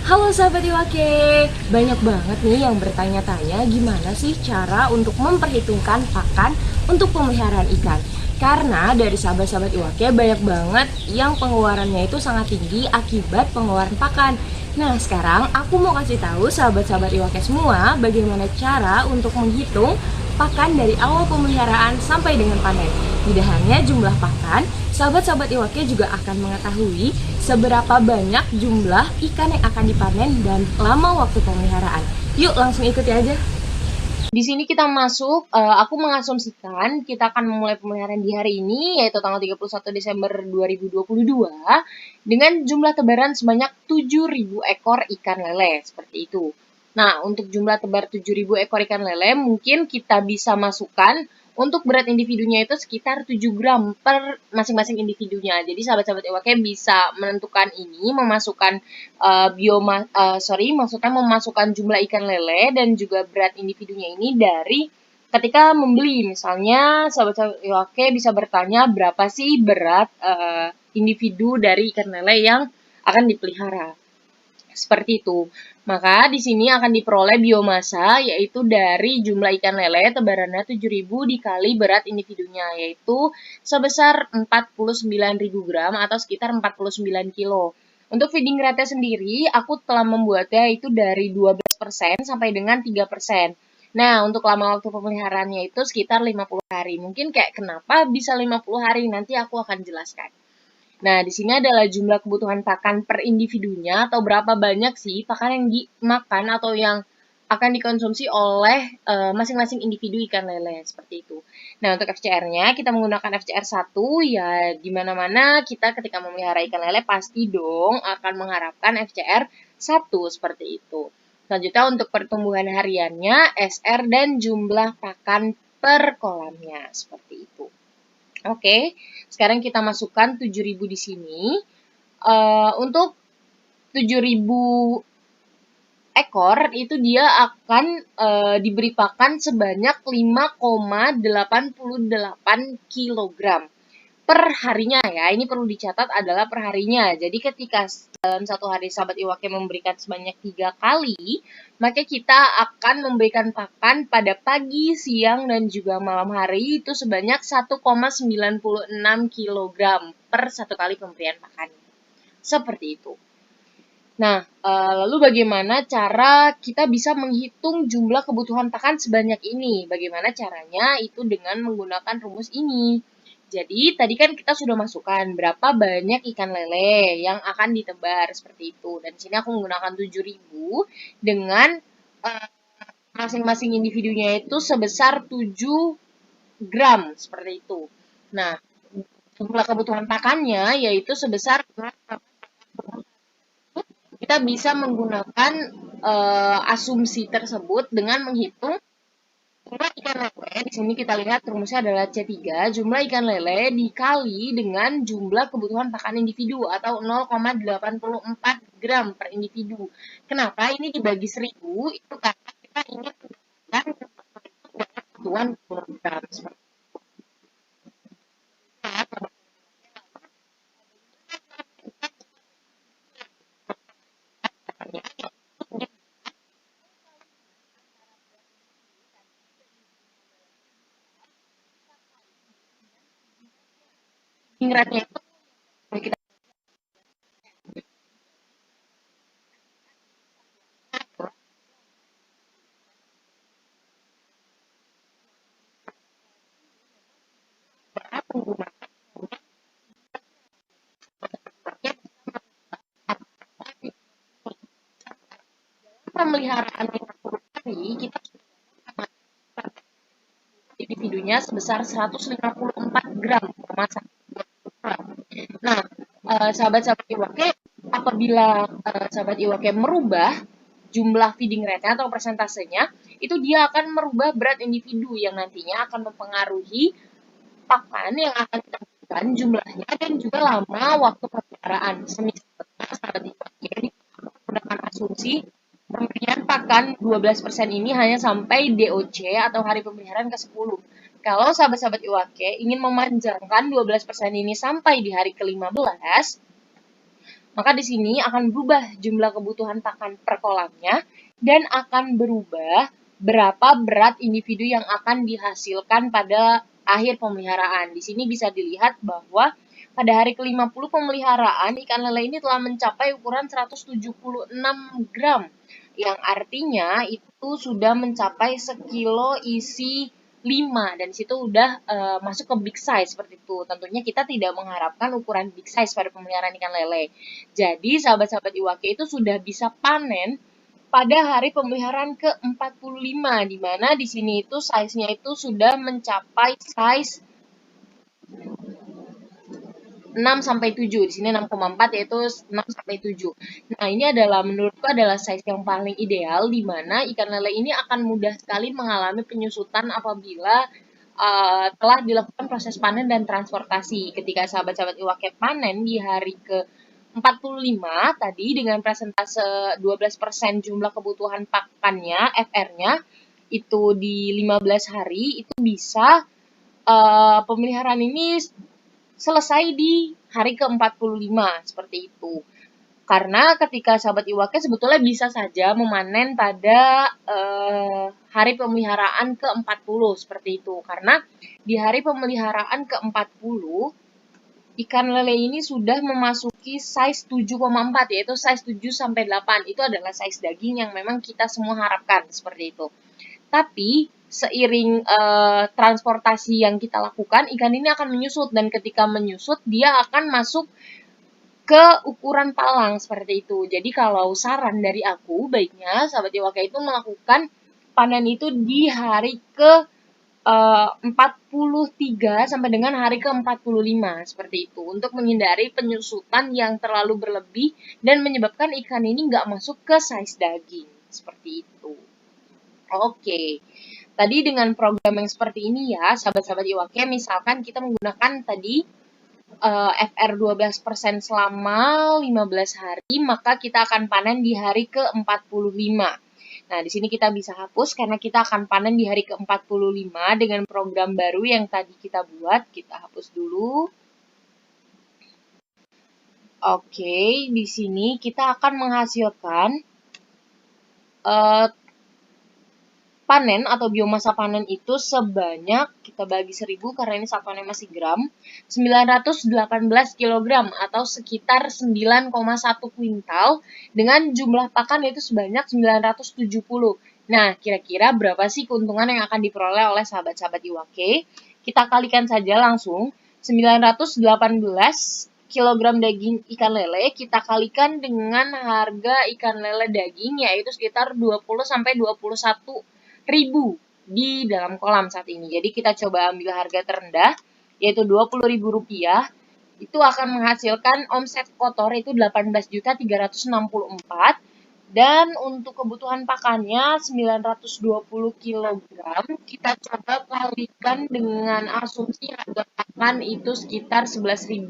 Halo sahabat Iwake, banyak banget nih yang bertanya-tanya gimana sih cara untuk memperhitungkan pakan untuk pemeliharaan ikan. Karena dari sahabat-sahabat Iwake banyak banget yang pengeluarannya itu sangat tinggi akibat pengeluaran pakan. Nah sekarang aku mau kasih tahu sahabat-sahabat Iwake semua bagaimana cara untuk menghitung pakan dari awal pemeliharaan sampai dengan panen. Tidak hanya jumlah pakan, sahabat-sahabat Iwake juga akan mengetahui seberapa banyak jumlah ikan yang akan dipanen dan lama waktu pemeliharaan. Yuk langsung ikuti aja. Di sini kita masuk, aku mengasumsikan kita akan memulai pemeliharaan di hari ini, yaitu tanggal 31 Desember 2022, dengan jumlah tebaran sebanyak 7.000 ekor ikan lele, seperti itu. Nah, untuk jumlah tebar 7.000 ekor ikan lele, mungkin kita bisa masukkan untuk berat individunya itu sekitar 7 gram per masing-masing individunya. Jadi sahabat-sahabat Iwake bisa menentukan ini, memasukkan maksudnya memasukkan jumlah ikan lele dan juga berat individunya ini dari ketika membeli. Misalnya sahabat-sahabat Iwake bisa bertanya berapa sih berat individu dari ikan lele yang akan dipelihara. Seperti itu. Maka di sini akan diperoleh biomasa yaitu dari jumlah ikan lele tebarannya 7.000 dikali berat individunya yaitu sebesar 49.000 gram atau sekitar 49 kilo. Untuk feeding rate sendiri aku telah membuatnya itu dari 12% sampai dengan 3%. Nah, untuk lama waktu pemeliharaannya itu sekitar 50 hari. Mungkin kayak kenapa bisa 50 hari nanti aku akan jelaskan. Nah, di sini adalah jumlah kebutuhan pakan per individunya atau berapa banyak sih pakan yang dimakan atau yang akan dikonsumsi oleh masing-masing individu ikan lele seperti itu. Nah, untuk FCR-nya kita menggunakan FCR 1 ya di mana-mana kita ketika memelihara ikan lele pasti dong akan mengharapkan FCR 1 seperti itu. Selanjutnya untuk pertumbuhan hariannya SR dan jumlah pakan per kolamnya seperti itu. Oke, sekarang kita masukkan 7.000 di sini. Untuk 7.000 ekor itu dia akan diberi pakan sebanyak 5,88 kg per harinya ya. Ini perlu dicatat adalah per harinya. Jadi ketika dalam satu hari sahabat Iwake memberikan sebanyak 3 kali, maka kita akan memberikan pakan pada pagi, siang, dan juga malam hari itu sebanyak 1,96 kg per satu kali pemberian pakan. Seperti itu. Nah, lalu bagaimana cara kita bisa menghitung jumlah kebutuhan pakan sebanyak ini? Bagaimana caranya? Itu dengan menggunakan rumus ini. Jadi, tadi kan kita sudah masukkan berapa banyak ikan lele yang akan ditebar seperti itu. Dan di sini aku menggunakan 7.000 dengan masing-masing individunya itu sebesar 7 gram seperti itu. Nah, jumlah kebutuhan pakannya yaitu sebesar kita bisa menggunakan asumsi tersebut dengan menghitung jumlah ikan lele. Di sini kita lihat rumusnya adalah C3, jumlah ikan lele dikali dengan jumlah kebutuhan pakan individu atau 0,84 gram per individu. Kenapa ini dibagi 1000? Itu karena kita ingin mendapatkan kebutuhan kilogram. Ingratnya itu kita menggunakan pemeliharaan 50 hari, kita individunya sebesar 154 gram. Nah, sahabat-sahabat Iwake, apabila sahabat Iwake merubah jumlah feeding rate atau persentasenya, itu dia akan merubah berat individu yang nantinya akan mempengaruhi pakan yang akan kita berikan jumlahnya dan juga lama waktu pemeliharaan. Misalnya sahabat Iwake menggunakan asumsi pemberian pakan 12% ini hanya sampai DOC atau hari pemeliharaan ke-10. Kalau sahabat-sahabat Iwake ingin memanjangkan 12% ini sampai di hari ke-15, Maka di sini akan berubah jumlah kebutuhan pakan per kolamnya dan akan berubah berapa berat individu yang akan dihasilkan pada akhir pemeliharaan. Di sini bisa dilihat bahwa pada hari ke-50 pemeliharaan, ikan lele ini telah mencapai ukuran 176 gram, yang artinya itu sudah mencapai sekilo isi 5, dan situ udah masuk ke big size seperti itu. Tentunya kita tidak mengharapkan ukuran big size pada pemeliharaan ikan lele. Jadi sahabat-sahabat Iwake itu sudah bisa panen pada hari pemeliharaan ke-45, di mana di sini itu size-nya itu sudah mencapai size 6 sampai 7. Di sini 6,4 yaitu 6 sampai 7. Nah, ini adalah menurutku adalah size yang paling ideal di mana ikan lele ini akan mudah sekali mengalami penyusutan apabila telah dilakukan proses panen dan transportasi. Ketika sahabat-sahabat Iwake panen di hari ke 45 tadi dengan presentase 12% jumlah kebutuhan pakannya, FR-nya, itu di 15 hari, itu bisa pemeliharaan ini selesai di hari ke-45, seperti itu. Karena ketika sahabat Iwake sebetulnya bisa saja memanen pada hari pemeliharaan ke-40, seperti itu. Karena di hari pemeliharaan ke-40, ikan lele ini sudah memasuki size 7,4, yaitu size 7 sampai 8. Itu adalah size daging yang memang kita semua harapkan, seperti itu. Tapi seiring transportasi yang kita lakukan, ikan ini akan menyusut, dan ketika menyusut dia akan masuk ke ukuran palang seperti itu. Jadi kalau saran dari aku, baiknya sahabat Iwake itu melakukan panen itu di hari ke 43 sampai dengan hari ke-45 seperti itu, untuk menghindari penyusutan yang terlalu berlebih dan menyebabkan ikan ini nggak masuk ke size daging seperti itu. Oke. Tadi dengan program yang seperti ini ya, sahabat-sahabat Iwake, misalkan kita menggunakan tadi FR 12% selama 15 hari, maka kita akan panen di hari ke-45. Nah, di sini kita bisa hapus karena kita akan panen di hari ke-45 dengan program baru yang tadi kita buat. Kita hapus dulu. Oke, di sini kita akan menghasilkan panen atau biomasa panen itu sebanyak, kita bagi 1000 karena ini satuannya masih gram, 918 kg atau sekitar 9,1 kuintal dengan jumlah pakan yaitu sebanyak 970. Nah, kira-kira berapa sih keuntungan yang akan diperoleh oleh sahabat-sahabat Iwake? Kita kalikan saja langsung, 918 kilogram daging ikan lele kita kalikan dengan harga ikan lele daging yaitu sekitar 20 sampai 21 ribu di dalam kolam saat ini. Jadi kita coba ambil harga terendah, yaitu Rp20.000, itu akan menghasilkan omset kotor itu 18.364, dan untuk kebutuhan pakannya 920 kg, kita coba kalikan dengan asumsi harga pakan itu sekitar 11.000.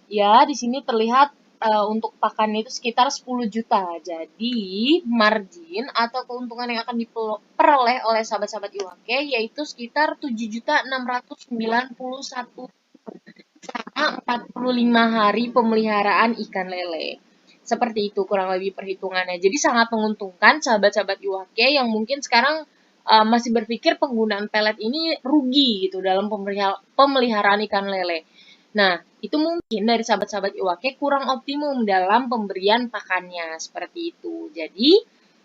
Ya, di sini terlihat untuk pakan itu sekitar 10 juta. Jadi, margin atau keuntungan yang akan diperoleh oleh sahabat-sahabat Iwake yaitu sekitar 7.691 selama 45 hari pemeliharaan ikan lele. Seperti itu kurang lebih perhitungannya. Jadi sangat menguntungkan sahabat-sahabat Iwake yang mungkin sekarang masih berpikir penggunaan pelet ini rugi gitu dalam pemeliharaan ikan lele. Nah, itu mungkin dari sahabat-sahabat Iwake kurang optimum dalam pemberian pakannya, seperti itu. Jadi,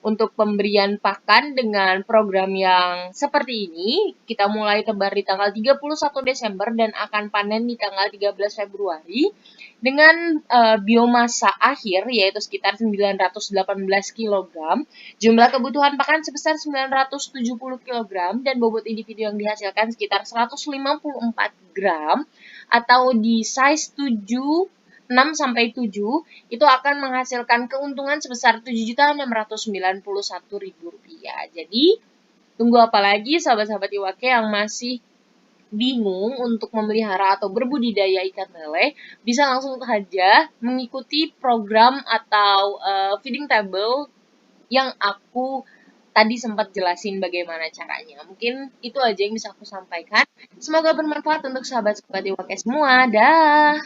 untuk pemberian pakan dengan program yang seperti ini, kita mulai tebar di tanggal 31 Desember dan akan panen di tanggal 13 Februari dengan biomasa akhir yaitu sekitar 918 kg, jumlah kebutuhan pakan sebesar 970 kg, dan bobot individu yang dihasilkan sekitar 154 gram, atau di size 7, 6 sampai 7 itu akan menghasilkan keuntungan sebesar Rp7.691.000. Jadi, tunggu apa lagi sahabat-sahabat Iwake yang masih bingung untuk memelihara atau berbudidaya ikan lele, bisa langsung saja mengikuti program atau feeding table yang aku tadi sempat jelasin bagaimana caranya. Mungkin itu aja yang bisa aku sampaikan. Semoga bermanfaat untuk sahabat-sahabat Iwake semua. Dah.